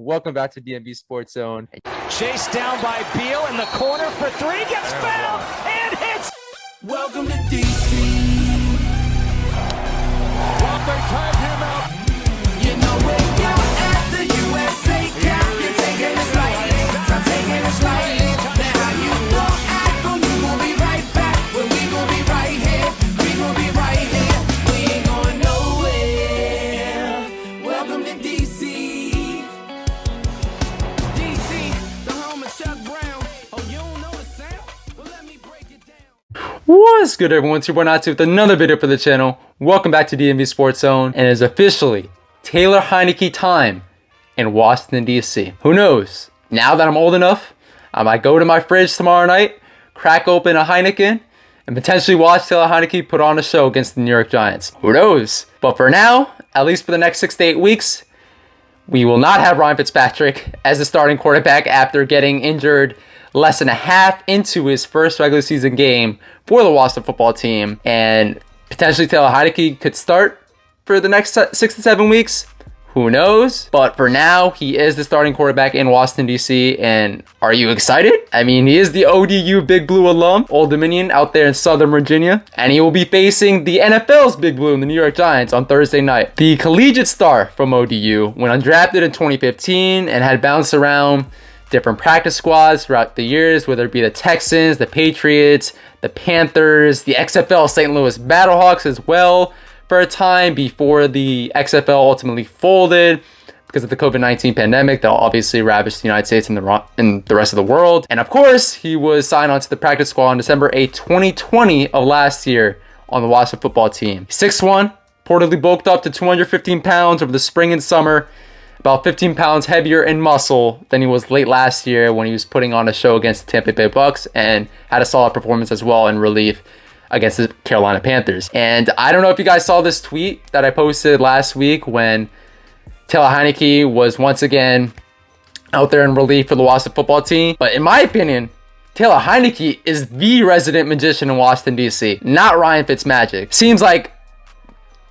Welcome back to DMV Sports Zone. Chased down by Beal in the corner for three, gets fouled and hits. Welcome to DC. Walker tied him out. You know where you're at, the USA Cup. You're taking it slightly, I'm taking it slightly. Now how you gon' act, but we gon' be right back. Well, we gon' be right here, we gon' be right here. We ain't going nowhere. Welcome to DC. What's good, everyone? It's your boy Nati with another video for the channel. Welcome back to DMV Sports Zone, and it is officially Taylor Heinicke time in Washington, D.C. Who knows? Now that I'm old enough, I might go to my fridge tomorrow night, crack open a Heineken, and potentially watch Taylor Heinicke put on a show against the New York Giants. Who knows? But for now, at least for the next 6 to 8 weeks, we will not have Ryan Fitzpatrick as the starting quarterback after getting injured less than a half into his first regular season game for the Washington football team. And potentially Taylor Heinicke could start for the next 6 to 7 weeks. Who knows? But for now, he is the starting quarterback in Washington, D.C. And are you excited? I mean, he is the ODU Big Blue alum, Old Dominion out there in Southern Virginia. And he will be facing the NFL's Big Blue and the New York Giants on Thursday night. The collegiate star from ODU went undrafted in 2015 and had bounced around different practice squads throughout the years, whether it be the Texans, the Patriots, the Panthers, the XFL St. Louis Battlehawks as well for a time before the XFL ultimately folded because of the COVID-19 pandemic that obviously ravaged the United States and the rest of the world. And of course, he was signed onto the practice squad on December 8, 2020 of last year on the Washington football team. 6'1", reportedly bulked up to 215 pounds over the spring and summer, about 15 pounds heavier in muscle than he was late last year when he was putting on a show against the Tampa Bay Bucks, and had a solid performance as well in relief against the Carolina Panthers. And I don't know if you guys saw this tweet that I posted last week when Taylor Heinicke was once again out there in relief for the Washington football team. But in my opinion, Taylor Heinicke is the resident magician in Washington, D.C., not Ryan Fitzmagic. Seems like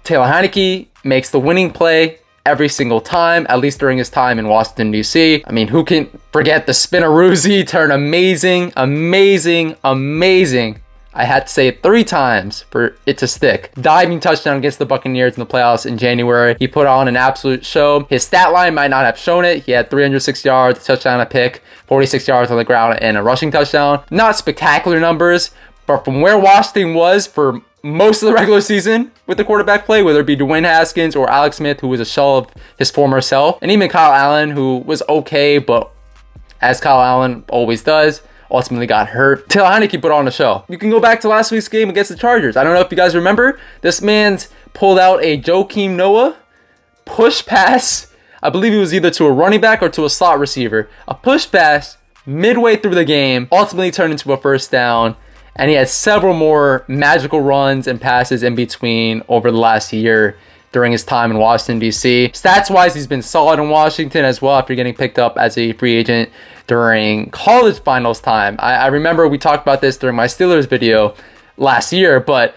Taylor Heinicke makes the winning play every single time, at least during his time in Washington, D.C. I mean, who can forget the Spinneroozy turn amazing. I had to say it 3 times for it to stick. Diving touchdown against the Buccaneers in the playoffs in January. He put on an absolute show. His stat line might not have shown it. He had 306 yards, a touchdown, a pick, 46 yards on the ground, and a rushing touchdown. Not spectacular numbers, but from where Washington was for most of the regular season with the quarterback play, whether it be Dwayne Haskins or Alex Smith, who was a shell of his former self, and even Kyle Allen, who was okay, but as Kyle Allen always does, ultimately got hurt. Taylor Heinicke put on a show. You can go back to last week's game against the Chargers. I don't know if you guys remember, this man's pulled out a Joakim Noah push pass. I believe it was either to a running back or to a slot receiver. A push pass midway through the game, ultimately turned into a first down. And he had several more magical runs and passes in between over the last year during his time in Washington, D.C. Stats-wise, he's been solid in Washington as well after getting picked up as a free agent during college finals time. I remember we talked about this during my Steelers video last year, but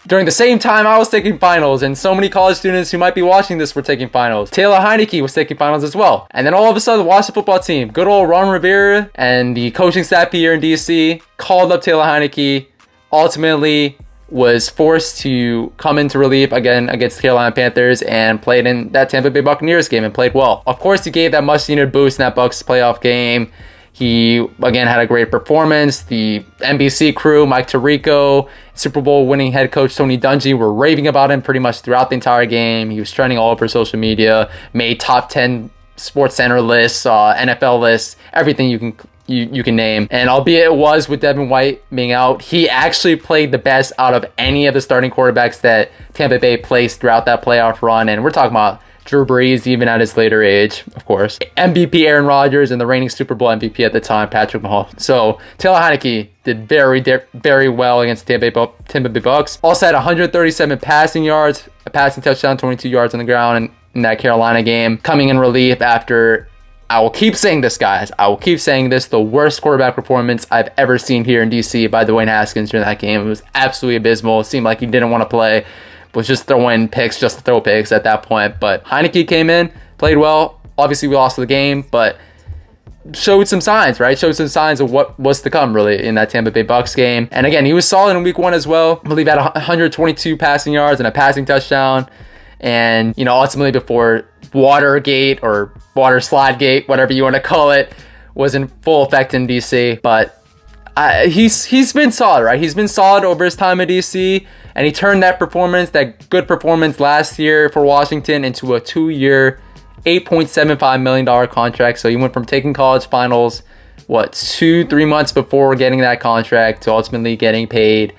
during the same time I was taking finals, and so many college students who might be watching this were taking finals. Taylor Heinicke was taking finals as well. And then all of a sudden, the Washington football team, good old Ron Rivera and the coaching staff here in DC, called up Taylor Heinicke, ultimately was forced to come into relief again against the Carolina Panthers and played in that Tampa Bay Buccaneers game and played well. Of course, he gave that much-needed boost in that Bucs playoff game. He, again, had a great performance. The NBC crew, Mike Tirico, Super Bowl winning head coach Tony Dungy were raving about him pretty much throughout the entire game. He was trending all over social media, made top 10 Sports Center lists, NFL lists, everything you can name. And albeit it was with Devin White being out, he actually played the best out of any of the starting quarterbacks that Tampa Bay placed throughout that playoff run. And we're talking about Drew Brees, even at his later age, of course. MVP Aaron Rodgers and the reigning Super Bowl MVP at the time, Patrick Mahomes. So Taylor Heinicke did very well against the Tampa Bay Bucks. Also had 137 passing yards, a passing touchdown, 22 yards on the ground in that Carolina game, coming in relief after, I will keep saying this, guys. I will keep saying this. The worst quarterback performance I've ever seen here in DC by Dwayne Haskins during that game. It was absolutely abysmal. It seemed like he didn't want to play. Was just throwing picks just to throw picks at that point. But Heinicke came in, played well, Obviously, we lost the game, but showed some signs, right? Showed some signs of what was to come, really, in that Tampa Bay Bucks game. And again, he was solid in week 1 as well. I believe he had 122 passing yards and a passing touchdown. And, you know, ultimately before Watergate or Water Slide Gate, whatever you want to call it, was in full effect in DC. But he's been solid, right? He's been solid over his time in DC. And he turned that good performance last year for Washington into a 2-year, $8.75 million contract. So he went from taking college finals, 2-3 months before getting that contract to ultimately getting paid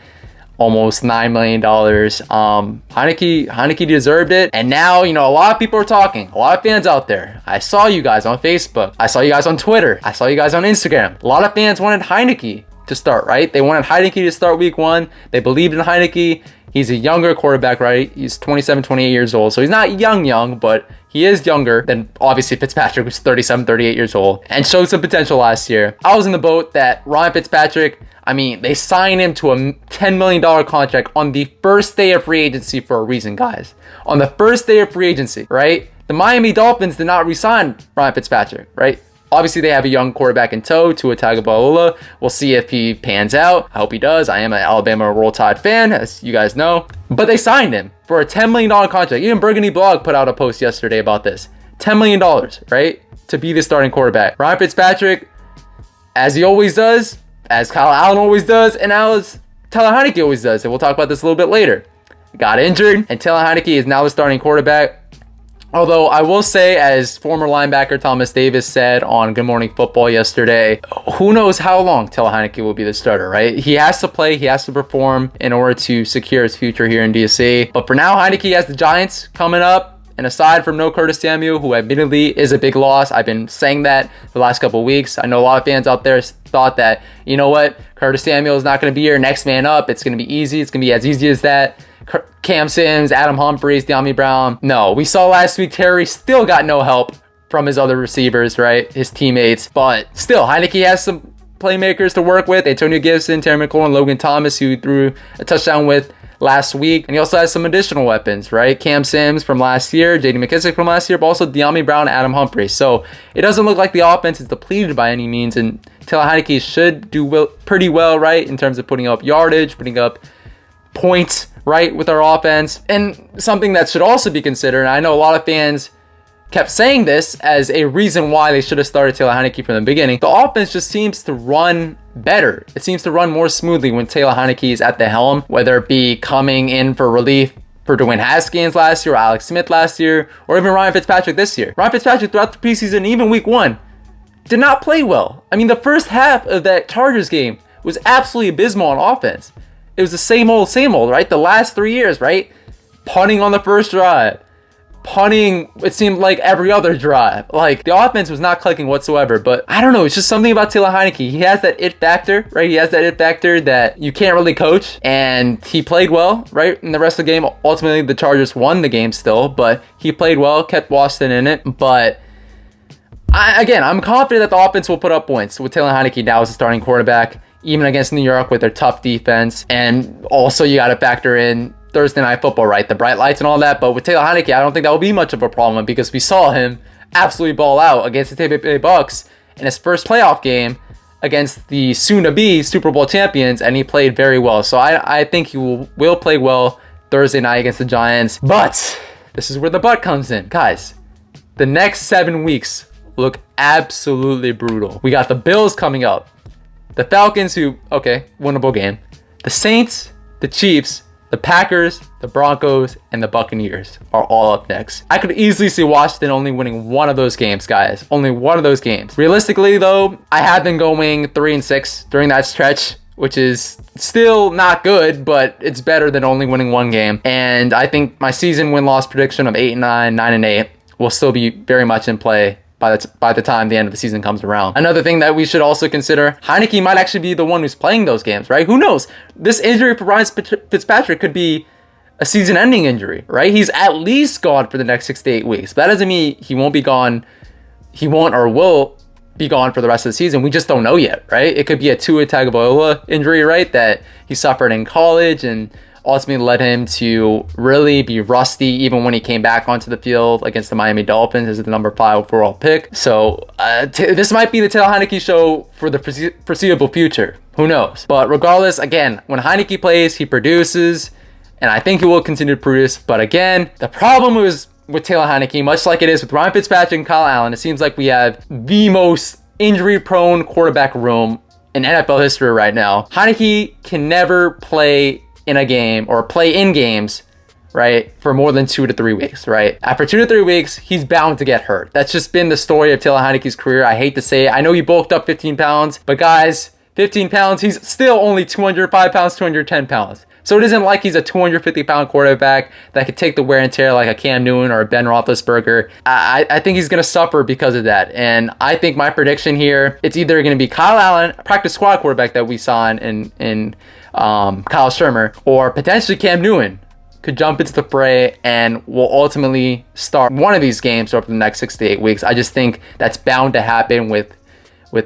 almost $9 million. Heinicke deserved it. And now, you know, a lot of people are talking. A lot of fans out there. I saw you guys on Facebook. I saw you guys on Twitter. I saw you guys on Instagram. A lot of fans wanted Heinicke to start, right? They wanted Heinicke to start week 1. They believed in Heinicke. He's a younger quarterback, right? He's 27, 28 years old. So he's not young, but he is younger than obviously Fitzpatrick, who's 37, 38 years old, and showed some potential last year. I was in the boat that Ryan Fitzpatrick, I mean, they signed him to a $10 million contract on the first day of free agency for a reason, guys. On the first day of free agency, right? The Miami Dolphins did not re-sign Ryan Fitzpatrick, right? Obviously, they have a young quarterback in tow, Tua Tagovailoa. We'll see if he pans out. I hope he does. I am an Alabama Roll Tide fan, as you guys know. But they signed him for a $10 million contract. Even Burgundy Blog put out a post yesterday about this. $10 million, right? To be the starting quarterback. Ryan Fitzpatrick, as he always does, as Kyle Allen always does, and as Taylor Heinicke always does. And we'll talk about this a little bit later. Got injured, and Taylor Heinicke is now the starting quarterback. Although I will say, as former linebacker Thomas Davis said on Good Morning Football yesterday, who knows how long Taylor Heinicke will be the starter, right? He has to play, he has to perform in order to secure his future here in DC. But for now, Heinicke has the Giants coming up. And aside from no Curtis Samuel, who admittedly is a big loss, I've been saying that the last couple of weeks. I know a lot of fans out there thought that, you know what, Curtis Samuel is not going to be your next man up. It's going to be easy. It's going to be as easy as that. Cam Sims, Adam Humphries, De'Ami Brown. No, we saw last week Terry still got no help from his other receivers, right? His teammates. But still, Heinicke has some playmakers to work with. Antonio Gibson, Terry McLaurin, Logan Thomas, who threw a touchdown with last week. And he also has some additional weapons, right? Cam Sims from last year, J.D. McKissick from last year, but also De'Ami Brown, Adam Humphries. So it doesn't look like the offense is depleted by any means. And Taylor Heinicke should do pretty well, right? In terms of putting up yardage, putting up points, right, with our offense. And something that should also be considered, and I know a lot of fans kept saying this as a reason why they should have started Taylor Heinicke from the beginning. The offense just seems to run better. It seems to run more smoothly when Taylor Heinicke is at the helm, whether it be coming in for relief for Dwayne Haskins last year, or Alex Smith last year, or even Ryan Fitzpatrick this year. Ryan Fitzpatrick throughout the preseason, even week 1, did not play well. I mean, the first half of that Chargers game was absolutely abysmal on offense. It was the same old, right? The last 3 years, right? Punting on the first drive. Punting, it seemed like every other drive. Like, the offense was not clicking whatsoever. But I don't know. It's just something about Taylor Heinicke. He has that it factor, right? He has that it factor that you can't really coach. And he played well, right? In the rest of the game, ultimately, the Chargers won the game still. But he played well, kept Washington in it. But I'm confident that the offense will put up points with Taylor Heinicke now as a starting quarterback, even against New York with their tough defense. And also you got to factor in Thursday Night Football, right? The bright lights and all that. But with Taylor Heinicke, I don't think that will be much of a problem because we saw him absolutely ball out against the Tampa Bay Bucks in his first playoff game against the soon-to-be Super Bowl champions, and he played very well. So I think he will play well Thursday night against the Giants. But this is where the but comes in. Guys, the next 7 weeks look absolutely brutal. We got the Bills coming up. The Falcons, winnable game. The Saints, the Chiefs, the Packers, the Broncos, and the Buccaneers are all up next. I could easily see Washington only winning one of those games, guys. Only one of those games. Realistically, though, I have been going 3-6 during that stretch, which is still not good, but it's better than only winning one game. And I think my season win-loss prediction of 8-9, 9-8 will still be very much in play by the time the end of the season comes around. Another thing that we should also consider, Heinicke might actually be the one who's playing those games, right? Who knows? This injury for Ryan Fitzpatrick could be a season-ending injury, right? He's at least gone for the next 6 to 8 weeks. But that doesn't mean he won't be gone. He won't or will be gone for the rest of the season. We just don't know yet, right? It could be a Tua Tagovailoa injury, right? That he suffered in college and ultimately led him to really be rusty even when he came back onto the field against the Miami Dolphins as the number 5 overall pick. So this might be the Taylor Heinicke show for the foreseeable future. Who knows? But regardless, again, when Heinicke plays, he produces, and I think he will continue to produce. But again, the problem is with Taylor Heinicke, much like it is with Ryan Fitzpatrick and Kyle Allen, it seems like we have the most injury-prone quarterback room in NFL history right now. Heinicke can never play in a game or play in games, right, for more than 2 to 3 weeks, right? After 2 to 3 weeks, he's bound to get hurt. That's just been the story of Taylor Heinicke's career. I hate to say it. I know he bulked up 15 pounds, but guys, 15 pounds, he's still only 205 pounds, 210 pounds. So it isn't like he's a 250-pound quarterback that could take the wear and tear like a Cam Newton or a Ben Roethlisberger. I think he's going to suffer because of that. And I think my prediction here, it's either going to be Kyle Allen, a practice squad quarterback that we saw in Kyle Shermer, or potentially Cam Newton could jump into the fray and will ultimately start one of these games over the next 6 to 8 weeks. I just think that's bound to happen with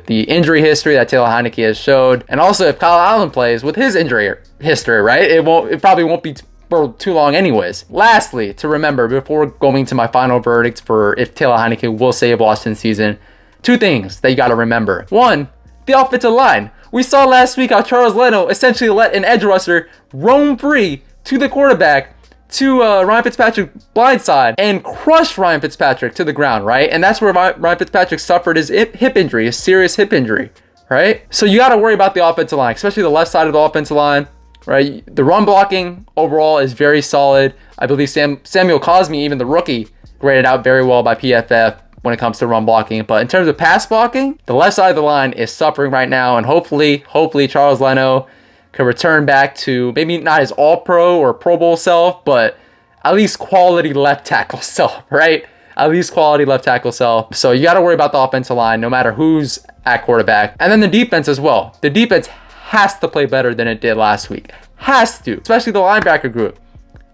the injury history that Taylor Heinicke has showed. And also if Kyle Allen plays with his injury history, right? It probably won't be for too long anyways. Lastly, to remember before going to my final verdict for if Taylor Heinicke will save Washington's season, 2 things that you got to remember. 1, the offensive line. We saw last week how Charles Leno essentially let an edge rusher roam free to the quarterback, to Ryan Fitzpatrick blindside, and crush Ryan Fitzpatrick to the ground, right? And that's where Ryan Fitzpatrick suffered his hip injury, a serious hip injury, right? So you got to worry about the offensive line, especially the left side of the offensive line, right? The run blocking overall is very solid. I believe Samuel Cosmi, even the rookie, graded out very well by PFF when it comes to run blocking. But in terms of pass blocking, the left side of the line is suffering right now, and hopefully Charles Leno can return back to maybe not his all-pro or Pro Bowl self, but at least quality left tackle self, right? At least quality left tackle self. So you got to worry about the offensive line no matter who's at quarterback. And then the defense as well. The defense has to play better than it did last week. Has to. Especially the linebacker group,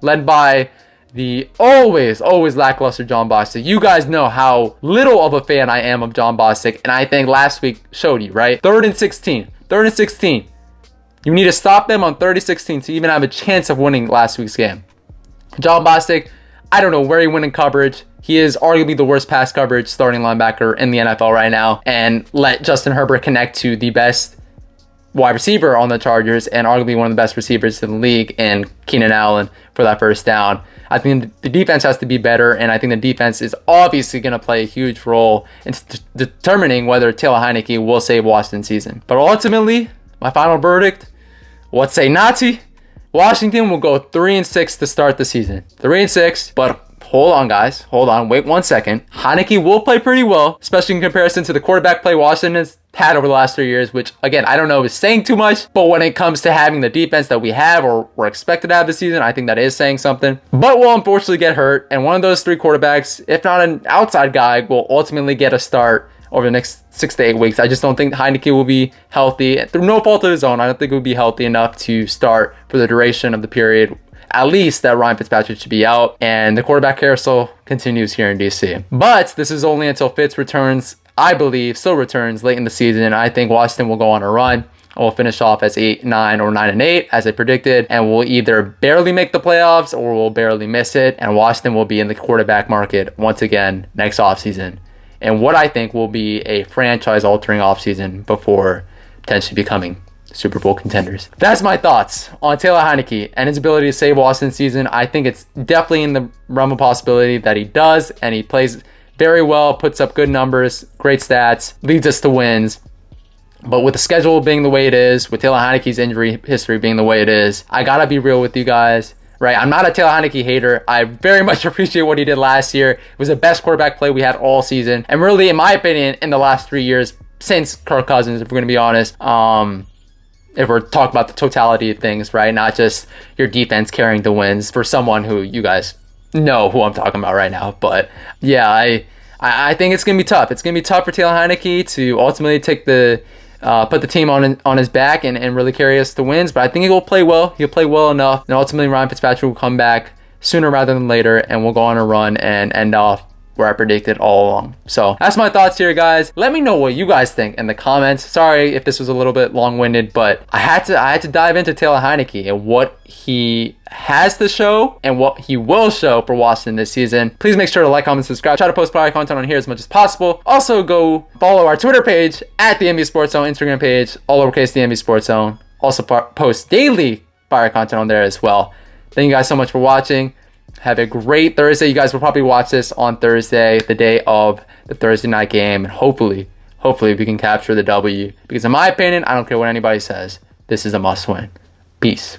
led by the always lackluster Jon Bostic. You guys know how little of a fan I am of Jon Bostic, and I think last week showed you, right? 3rd and 16. You need to stop them on 30-16 to even have a chance of winning last week's game. Jon Bostic, I don't know where he went in coverage. He is arguably the worst pass coverage starting linebacker in the NFL right now, and let Justin Herbert connect to the best wide receiver on the Chargers and arguably one of the best receivers in the league in Keenan Allen for that first down. I think the defense has to be better, and I think the defense is obviously going to play a huge role in determining whether Taylor Heinicke will save Washington's season. But ultimately, my final verdict, what say Nati? Washington will go 3-6 to start the season. 3-6, but hold on, guys. Hold on. Wait 1 second. Heinicke will play pretty well, especially in comparison to the quarterback play Washington has had over the last 3 years, which, again, I don't know is saying too much, but when it comes to having the defense that we have or we're expected to have this season, I think that is saying something. But we'll unfortunately get hurt, and one of those 3 quarterbacks, if not an outside guy, will ultimately get a start over the next 6 to 8 weeks. I just don't think Heinicke will be healthy. Through no fault of his own, I don't think he will be healthy enough to start for the duration of the period, at least that Ryan Fitzpatrick should be out, and the quarterback carousel continues here in DC. But this is only until Fitz returns, I believe, still returns late in the season. I think Washington will go on a run. We'll finish off as 8-9 or 9-8 as I predicted, and we'll either barely make the playoffs or we'll barely miss it, and Washington will be in the quarterback market once again next offseason. And what I think will be a franchise-altering offseason before potentially becoming Super Bowl contenders. That's my thoughts on Taylor Heinicke and his ability to save Washington's season. I think it's definitely in the realm of possibility that he does, and he plays very well, puts up good numbers, great stats, leads us to wins. But with the schedule being the way it is, with Taylor Heinicke's injury history being the way it is, I gotta be real with you guys. Right, I'm not a Taylor Heinicke hater. I very much appreciate what he did last year. It was the best quarterback play we had all season. And really, in my opinion, in the last 3 years, since Kirk Cousins, if we're going to be honest, if we're talking about the totality of things, right? Not just your defense carrying the wins for someone who you guys know who I'm talking about right now. But yeah, I think it's going to be tough. It's going to be tough for Taylor Heinicke to ultimately take put the team on his back and really carry us to wins. But I think he will play well. He'll play well enough. And ultimately, Ryan Fitzpatrick will come back sooner rather than later, and we'll go on a run and end off where I predicted all along. So that's my thoughts here, guys. Let me know what you guys think in the comments. Sorry if this was a little bit long-winded, but I had to dive into Taylor Heinicke and what he has to show and what he will show for Washington this season. Please make sure to like, comment, subscribe. Try to post prior content on here as much as possible. Also, go follow our Twitter page at the NBA Sports Zone, Instagram page, all lowercase the NBA Sports Zone. Also post daily fire content on there as well. Thank you guys so much for watching. Have a great Thursday. You guys will probably watch this on Thursday, the day of the Thursday night game. And hopefully we can capture the W. Because in my opinion, I don't care what anybody says. This is a must win. Peace.